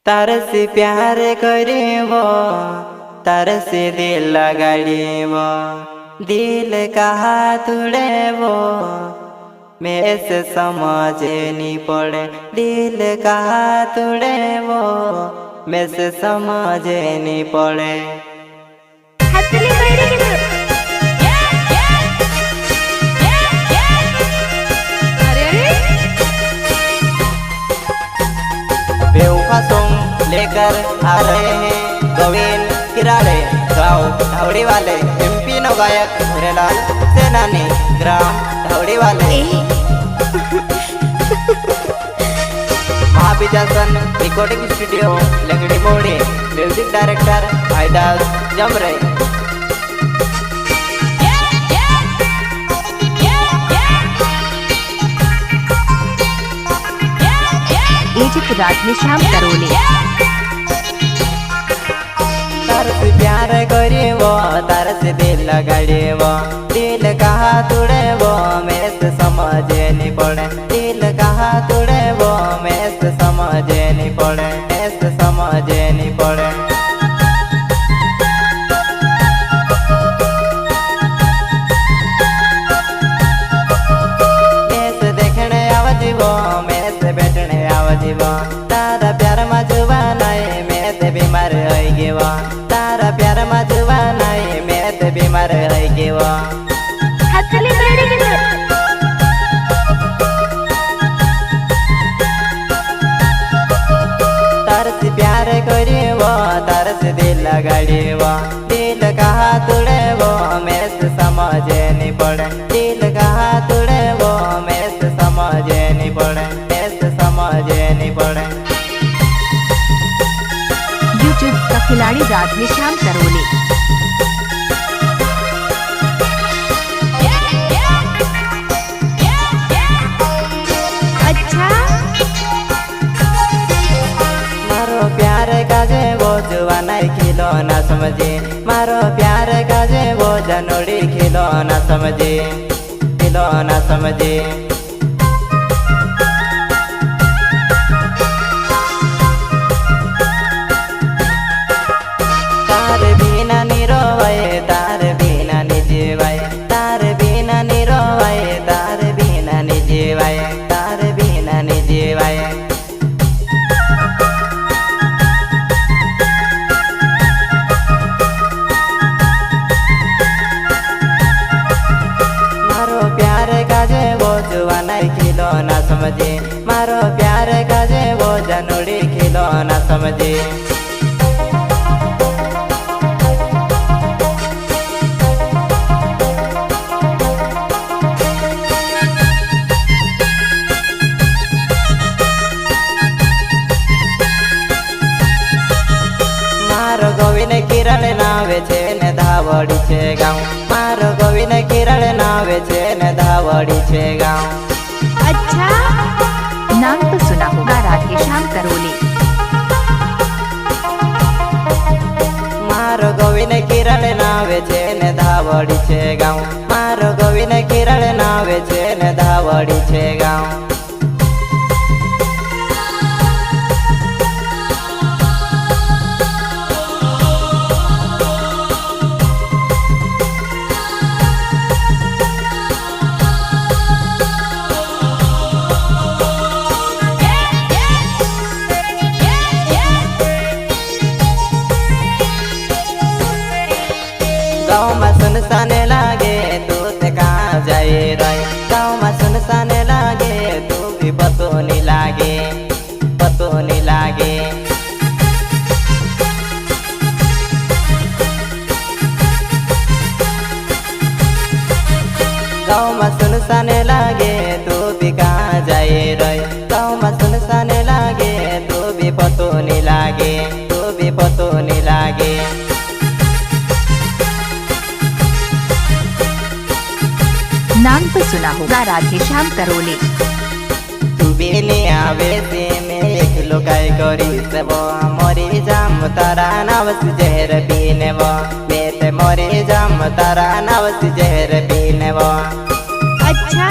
तार से प्यार करेबो, तार से दिल लगाड़ेबो, दिल कहा तुड़ेबो, मेरे से समझ नहीं पड़े। दिल कहा तुड़ेबो, मेरे से समझ नहीं पड़े। बेवफा सॉन्ग लेकर आ रहे हैं गोविंद किराड़े, गाँव धावड़ी वाले, एमपी नो गायक भूरेलाल सेनानी, ग्राम धावड़ी वाले। महाविजासन रिकॉर्डिंग स्टूडियो लंगड़ी मोड़ी, म्यूजिक डायरेक्टर भाईदास जमरे। एजित राधेश्याम करोले। तार से प्यार करेबो, तार से दिल लगाड़ेबो, दिल कहा तुड़ेबो, मेरे से समझ नहीं पड़े। दिल कहा तुड़ेबो, मेरे से समझ नहीं पड़े, मेरे से समझ नहीं पड़े। मेरे से देखने आवजीबो, मेरे से बैठने आवजीबो, तारा प्यार मजुबा नहीं, मेरे से बीमार हो गयो। तारा प्यार मजुबा नहीं, मेरे से बीमार हो गयो। तार से प्यार करेबो, तार से दिल लगाड़ेबो, दिल कहा तुड़ेबो, मेरे से समझ नहीं पड़े। दिल कहा तुड़ेबो, मेरे से समझ नहीं पड़े, मेरे से समझ नहीं पड़े। यूट्यूब का खिलाड़ी राधेश्याम करोले। अच्छा मारो प्यार काजे वो जुआ नहीं खिलो ना समझे, मारो प्यार काजे वो जनोड़ी खिलो ना समझे, खिलो ना समझे। तार बिना निरोवाए, तार बिना निजीवाए, तार बिना निरोवाए, तार बिना निजीवाए, तार बिना निजीवाए। मारो प्यार काजे वो जुआ नहीं खिलो ना समझे, मारो प्यार काजे वो जनोड़ी खिलो ना समझे। मारो गोविंद किरण नावे छे ने धावड़ी छे गाँव, मारो गोविंद किरण नावे छे ने धावड़ी छे गाँव। अच्छा नाम तो सुना होगा राधेश्याम करोले। मारो गोविंद किरण नावे छे ने धावड़ी छे गाँव, मारो गोविंद किरण नावे छे ने धावड़ी छे गाँव। गाँव में सुनसान लागे तू ते कहाँ जाए रहे, गाँव में सुनसान लागे तू भी पतो नहीं लागे, पतो नहीं लागे। गाँव में सुनसान लागे तू भी कहाँ जाए रहे, गाँव में सुनसान लागे तू भी पतो नहीं लागे, तू भी पतो नहीं लागे। नाम तो सुना होगा राधेश्याम करोले। तू बेले आवे से मैं एक लोकाय करी सबो, मोरी जाम तारा नावस जहर पीने वो, मैं ते मोरी जाम तारा नावस जहर पीने वो। अच्छा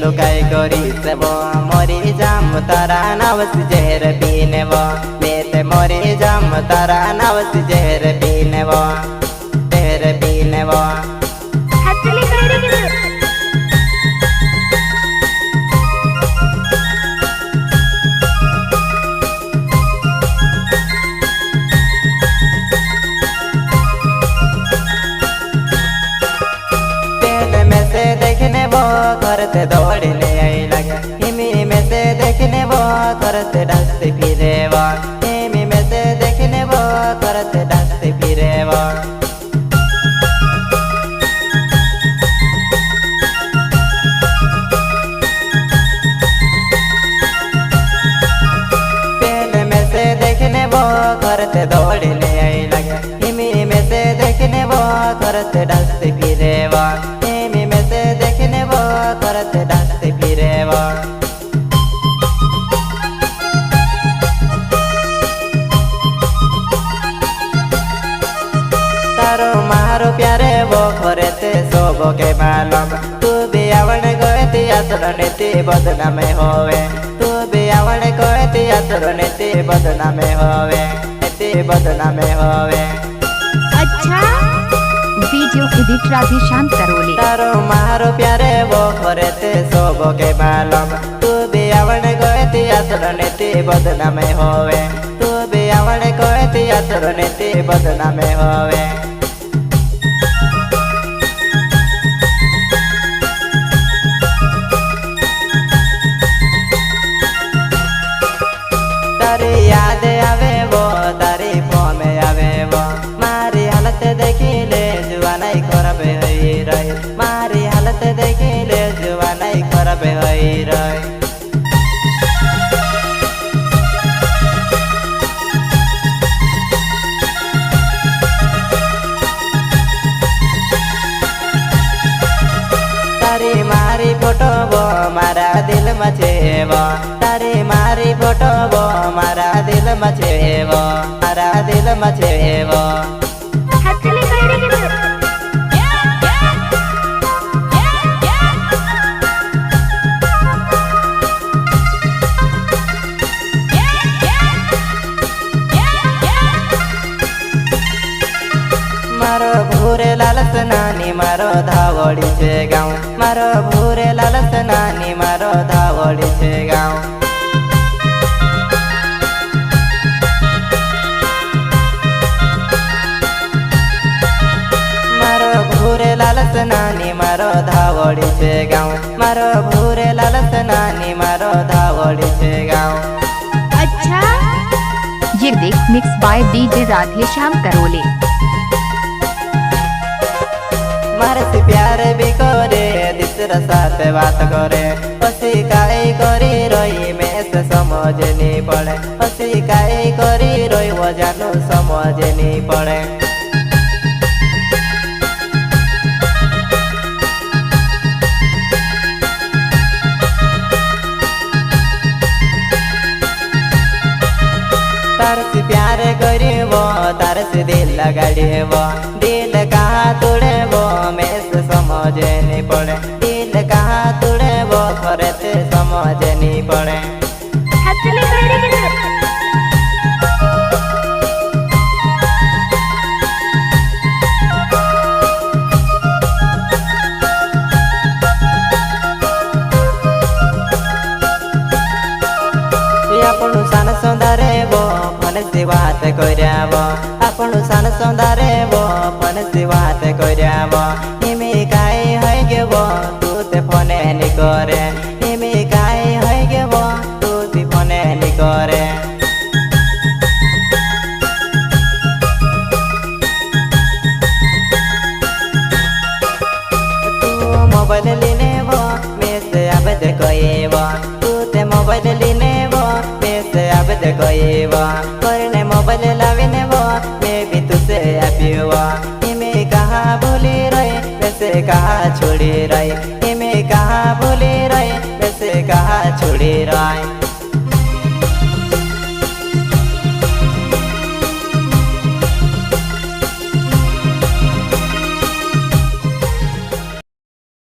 तो काय करी सब मोरी जाम तारा नावस जहर पीने वो मैं ते मोरी जाम तारा नावस जहर पीने वो जहर पीने वो हसली करी के देखने वो घर से दौड़ने आई लगे हिमी में से देखने वो घर से डसते फिरे वो हिमी में से देखने वो घर से डसते फिरे वो पहले में से देखने वो घर से दौड़ने आई लगे हिमी में से देखने वो घर से डसते फिरे वो देखने वो करत डांसते फिरे वो तारो मारो प्यारे वो घरे ते सोबो के मालूम तू भी आवड़ गए ती आसरने ती बदनाम होवे तू भी आवड़ गए ती आसरने ती बदनाम होवे ती बदनाम होवे अच्छा वीडियो एडिट राधेश्याम करोले तारो मारो प्यारे वो घरे ते सोबो के मालूम तू भी आवड़ गए ती आसरने ती बदनाम होवे तू भी आवड़ गए ती आसरने ती बदनाम होवे तारी याद आवे वो तारी फोन आवे वो मारी हालत देखिले जुवानाई खराब होई रही मारी हालत देखिले जुवानाई खराब होई रही तारी मारी फोटो वो मारा दिल मचेवो तारी मारी फोटो वो मारा दिल मचेवो मारा दिल मचेवो हसली करी के मारो भूरे लालस नानी मारो धावड़ी छे गाँव मारो भूरे लालस नानी मारो धावड़ी छे गाँव मारो भूरे लालस नानी मारो धावड़ी छे गाँव मारो भूरे लालस नानी मारो धावड़ी छे गाँव अच्छा ये देख mix by DJ Radheshyam Karole मारे से प्यार भी करे दूसरा साथ बात करे पसी काई करी रही मैं से समझ नहीं पड़े पसी काई करी रही वो जानू समझ नहीं पड़े तार से प्यार करीबो तार से दिल लगाड़ीबो दिल कहाँ तोड़ेबो मैं से समझ नहीं पड़े दिल कहाँ तोड़ेबो करे ते समझ नहीं पड़े हसली करी के आपणु सान सौंदारेबो फन से बात कराबो आपणु सान सौंदारेबो फन से बात कराबो हिमी काई है गेबो तू ते फने नि करे हिमी काई है गेबो तू ते फने नि करे तू मोबाइल लेने वो मैं से आबद कोएबो तू ते मोबाइल लेने वो करने मोबाइल लाविने वो मैं भी तुझसे अपिवा हिमे कहाँ भूली रही वैसे कहाँ छोड़ी रही हिमे कहाँ भूली रही वैसे कहाँ छोड़ी रही